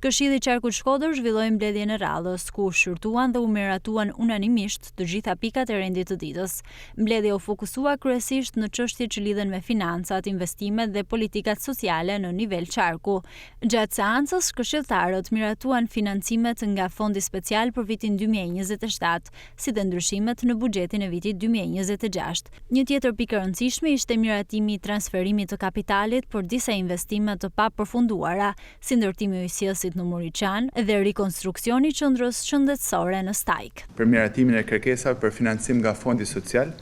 Këshilli i Qarkut Shkodër zhvilloi mbledhjen e radhës, ku shqyrtuan dhe u miratuan unanimisht të gjitha pikat e rendit të ditës. Mbledhja u fokusua kryesisht në çështjet që lidhen me financat, investimet dhe politikat sociale në nivel qarku. Gjatë seancës, këshilltarët miratuan financimet nga Fondi Special për vitin 2027, si dhe ndryshimet në buxhetin e vitit 2026. Një tjetër pikë e rëndësishme ishte miratimi i transferimit të kapitalit për disa investime të papërfunduara, si ndërtimi i ujësillësit në Muriçan dhe rikonstruksioni i qendrës shëndetësore në Stajk. Për miratimin e kërkesave për financim nga Fondi Social,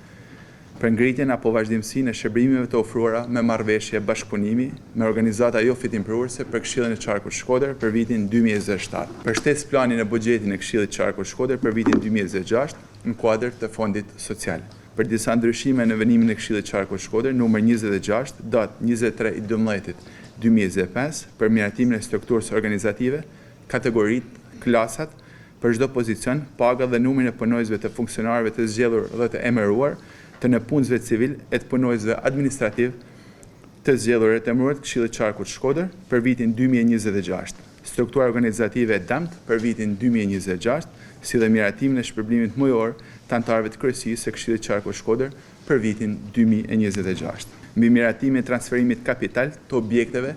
për ngritjen apo vazhdimsinë e shërbimeve të ofruara me marrëveshje bashkëpunimi me organizata jo fitimprurëse për Këshillin e Qarkut Shkodër për vitin 2027. Përshtes planin e buxhetit e Këshillit të Qarkut Shkodër për vitin 2026 në kuadër të Fondit Social. Për disa ndryshime në venimin e Këshillit të Qarkut Shkodër numër 26, datë 23/12/2025 për miratimin e strukturës organizative, kategoritë, klasat, për çdo pozicion, paga dhe numrin e punojësve të funksionarëve të zgjedhur dhe të emëruar, të nëpunësve civil e të punojësve administrativ të zgjedhur e të emëruar të Këshillit të Qarkut Shkodër për vitin 2026. Struktura organizative e dëmt për vitin 2026, si dhe miratimin e shpërblimit mujor të anëtarëve të kryesisë së Këshillit të Qarkut Shkodër për vitin 2026. Mbi miratimin e transferimit kapital të objekteve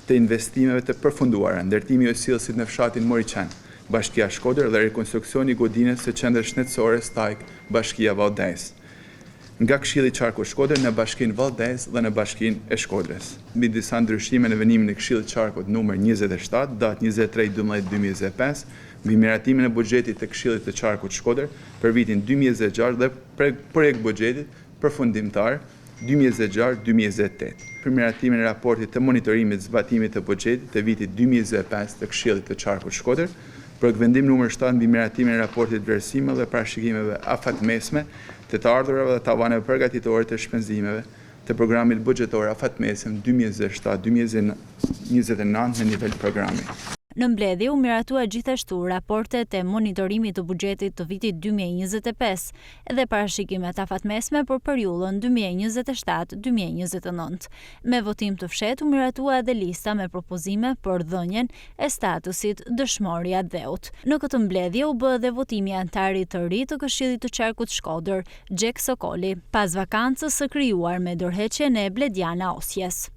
të investimeve të përfunduara, ndërtimi i ujësillësit në fshatin Moriçan, Bashkia Shkodër dhe rekonstruksioni i godinës së qendrës shëndetësore Stajk, Bashkia Vallëdajës, nga Këshilli i Qarkut Shkodër në Bashkinë Vallëdajës dhe në Bashkinë e Shkodrës. Mbi disa ndryshime në venimin e Këshillit të Qarkut numër 27, datë 23/12/2025, mbi miratimin e buxhetit të Këshillit të Qarkut Shkodër për vitin 2026 dhe projekt buxhetit përfundimtar 2026-2028. Për miratimin e raportit të monitorimit zbatimit të buxhetit të vitit 2025 të Këshillit të Qarkut Shkodër, projekt vendim numër 7 mbi miratimin e raportit vlerësimeve dhe parashikimeve afatmesme të ardhurave dhe tavaneve përgatitore të shpenzimeve të programit buxhetor afatmesëm 2027-2029 në nivel programi. Në mbledhje u miratua gjithashtu raportet e monitorimit të buxhetit të vitit 2025 dhe parashikimet afatmesme për periudhën 2027-2029. Me votim të fshehtë u miratua edhe lista me propozime për dhënien e statusit dëshmorja dheut. Në këtë mbledhje u bë edhe votimi i anëtarit të ri të Këshillit të Qarkut Shkodër, Xhek Sokoli, pas vakancës së krijuar me dorëheqjen e Blediana Osjes.